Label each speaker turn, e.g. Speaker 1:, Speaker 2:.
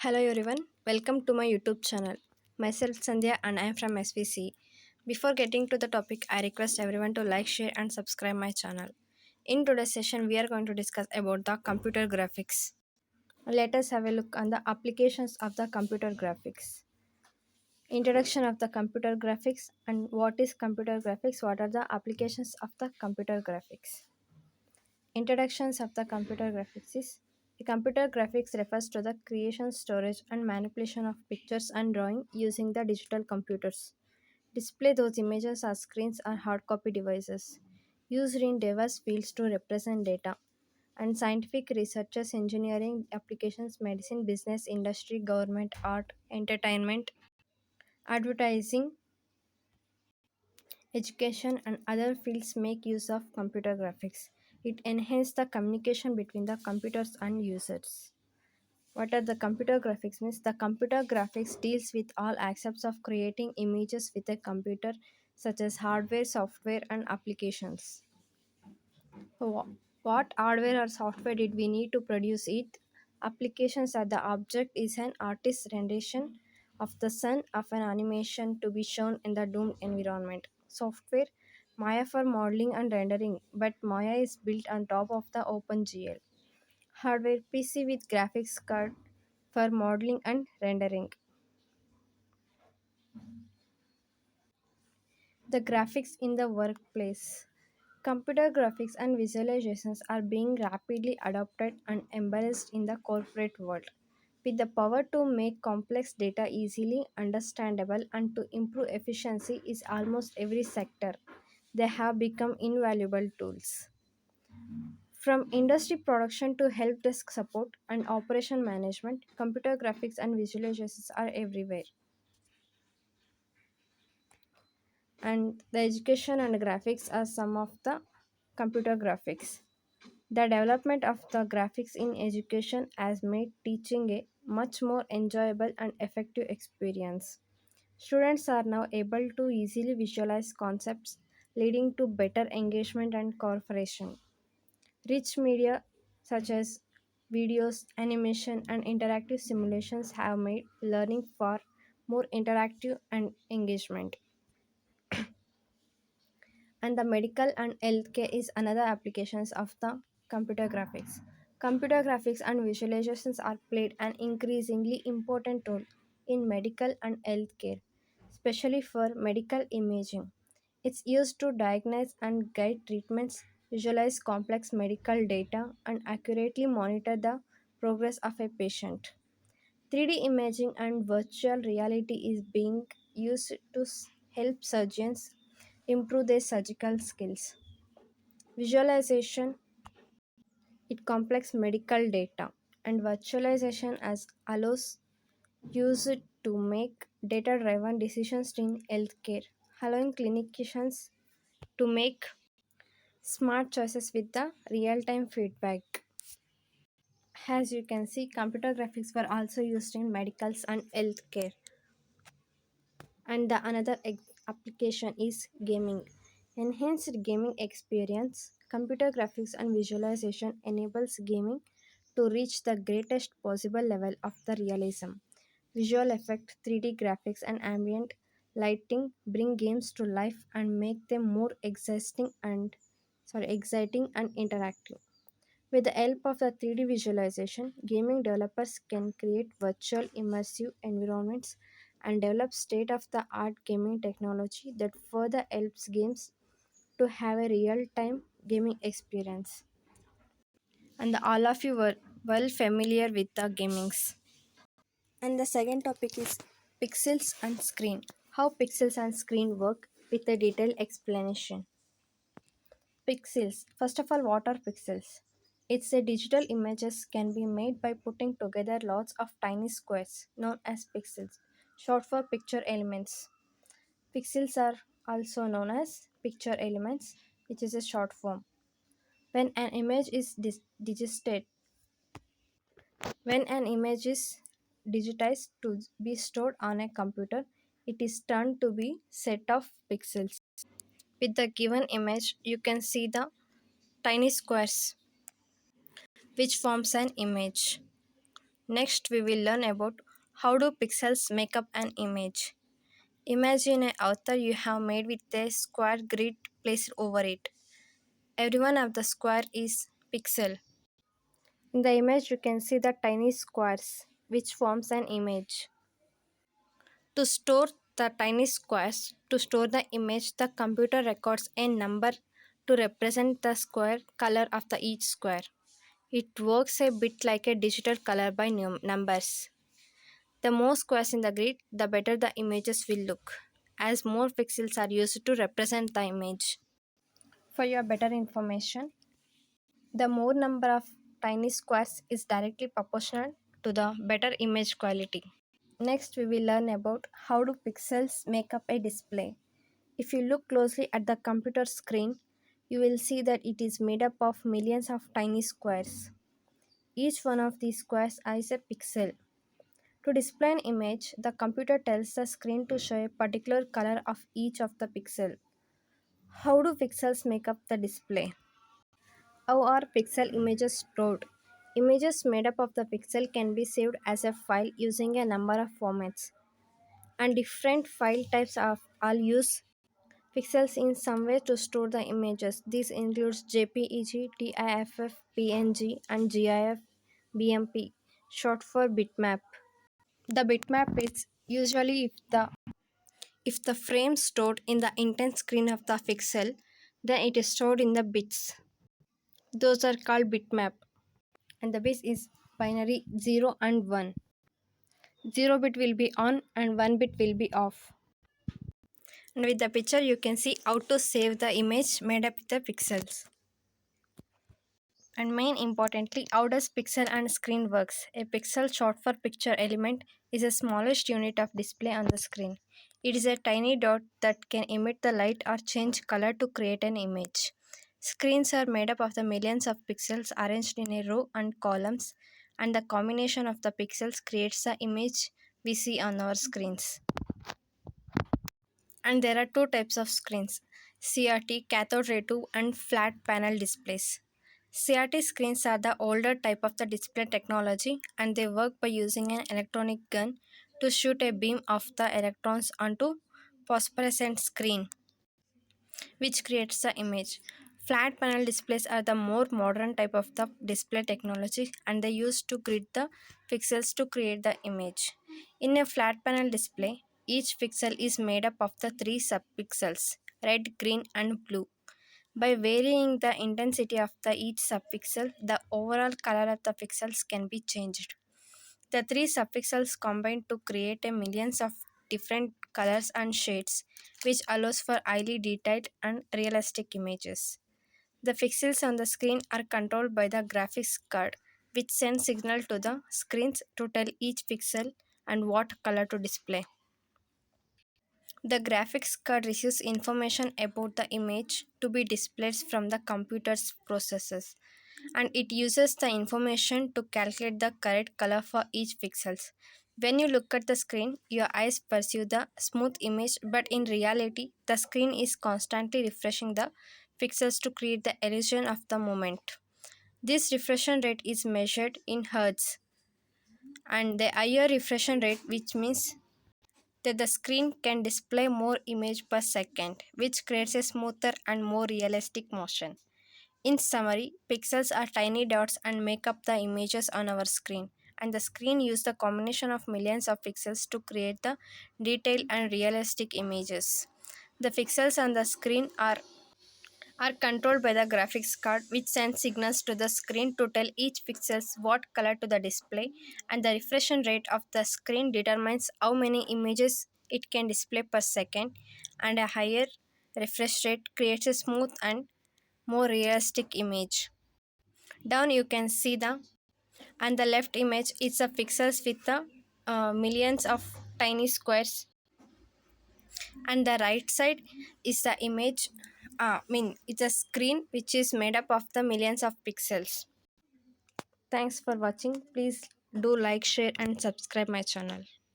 Speaker 1: Hello everyone, welcome to my YouTube channel. Myself Sandhya and I am from SVC. Before getting to the topic, I request everyone to like, share and subscribe my channel. In today's session, we are going to discuss about the computer graphics. Let us have a look on the applications of the computer graphics. Introduction of the computer graphics and what is computer graphics, what are the applications of the computer graphics. Introductions of the computer graphics is the computer graphics refers to the creation, storage, and manipulation of pictures and drawing using the digital computers. Display those images as screens or hard copy devices used in diverse fields to represent data and scientific researchers, engineering applications, medicine, business, industry, government, art, entertainment, advertising, education, and other fields make use of computer graphics. It enhances the communication between the computers and users. What are the computer graphics means? The computer graphics deals with all aspects of creating images with a computer, such as hardware, software, and applications. Wha- What hardware or software did we need to produce it? Applications are the object is an artist's rendition of the sun of an animation to be shown in the doomed environment. Software Maya for modeling and rendering, but Maya is built on top of the OpenGL. Hardware PC with graphics card for modeling and rendering. The graphics in the workplace. Computer graphics and visualizations are being rapidly adopted and embraced in the corporate world. With the power to make complex data easily understandable and to improve efficiency in almost every sector, they have become invaluable tools. From industry production to help desk support and operation management, computer graphics and visualizations are everywhere. And the education and graphics are some of the computer graphics. The development of the graphics in education has made teaching a much more enjoyable and effective experience. Students are now able to easily visualize concepts, leading to better engagement and cooperation. Rich media such as videos, animation, and interactive simulations have made learning far more interactive and engagement. And the medical and healthcare is another applications of the computer graphics. Computer graphics and visualizations are played an increasingly important role in medical and healthcare, especially for medical imaging. It's used to diagnose and guide treatments, visualize complex medical data, and accurately monitor the progress of a patient. 3D imaging and virtual reality is being used to help surgeons improve their surgical skills. Visualization it complex medical data and virtualization as allows use it to make data driven decisions in healthcare, allowing clinicians to make smart choices with the real time feedback. As you can see, computer graphics were also used in medicals and healthcare. And the another application is gaming. Enhanced gaming experience, computer graphics and visualization enables gaming to reach the greatest possible level of the realism. Visual effect, 3D graphics, and ambient lighting bring games to life and make them more exciting and interactive. With the help of the 3D visualization, gaming developers can create virtual immersive environments and develop state of the art gaming technology that further helps games to have a real time gaming experience. And all of you were well familiar with the gamings. And the second topic is pixels and screen. How pixels and screen work with a detailed explanation. Pixels. First of all, what are pixels? It's a digital images can be made by putting together lots of tiny squares known as pixels, short for picture elements. Pixels are also known as picture elements, which is a short form. When an image is digitized, when an image is digitized to be stored on a computer, it is turned to be set of pixels. With the given image, you can see the tiny squares which forms an image. Next, we will learn about how do pixels make up an image. Imagine an author you have made with a square grid placed over it. Every one of the square is pixel. In the image, you can see the tiny squares, which forms an image. To store the tiny squares, to store the image, the computer records a number to represent the square color of the each square. It works a bit like a digital color by numbers. The more squares in the grid, the better the images will look, as more pixels are used to represent the image. For your better information, the more number of tiny squares is directly proportional to the better image quality. Next, we will learn about how do pixels make up a display. If you look closely at the computer screen, you will see that it is made up of millions of tiny squares. Each one of these squares is a pixel. To display an image, the computer tells the screen to show a particular color of each of the pixel. How do pixels make up the display? How are pixel images stored? Images made up of the pixel can be saved as a file using a number of formats, and different file types of all use pixels in some way to store the images. This includes JPEG, TIFF, PNG, and GIF, BMP, short for bitmap. The bitmap is usually if the frame stored in the intent screen of the pixel, then it is stored in the bits. Those are called bitmap. And the base is binary 0 and 1. 0 bit will be on and 1 bit will be off. And with the picture you can see how to save the image made up with the pixels. And main importantly, how does pixel and screen works? A pixel, short for picture element, is the smallest unit of display on the screen. It is a tiny dot that can emit the light or change color to create an image. Screens are made up of the millions of pixels arranged in a row and columns, and the combination of the pixels creates the image we see on our screens. And there are two types of screens: CRT, cathode ray tube, and flat panel displays. CRT screens are the older type of the display technology, and they work by using an electronic gun to shoot a beam of the electrons onto phosphorescent screen, which creates the image. Flat panel displays are the more modern type of the display technology, and they use to grid the pixels to create the image. In a flat panel display, each pixel is made up of the three subpixels: red, green, and blue. By varying the intensity of the each subpixel, the overall color of the pixels can be changed. The three subpixels combine to create a millions of different colors and shades, which allows for highly detailed and realistic images. The pixels on the screen are controlled by the graphics card, which sends signal to the screens to tell each pixel and what color to display. The graphics card receives information about the image to be displayed from the computer's processors, and it uses the information to calculate the correct color for each pixels. When you look at the screen, your eyes perceive the smooth image, but in reality, the screen is constantly refreshing the pixels to create the illusion of the moment. This refresh rate is measured in hertz, and the higher refresh rate, which means that the screen can display more image per second, which creates a smoother and more realistic motion. In summary, pixels are tiny dots and make up the images on our screen, and the screen uses the combination of millions of pixels to create the detailed and realistic images. The pixels on the screen are controlled by the graphics card, which sends signals to the screen to tell each pixel what color to the display, and the refresh rate of the screen determines how many images it can display per second, and a higher refresh rate creates a smooth and more realistic image. Down you can see the and the left image is the pixels with the millions of tiny squares, and the right side is the image, it's a screen which is made up of the millions of pixels. Thanks for watching. Please do like, share, and subscribe my channel.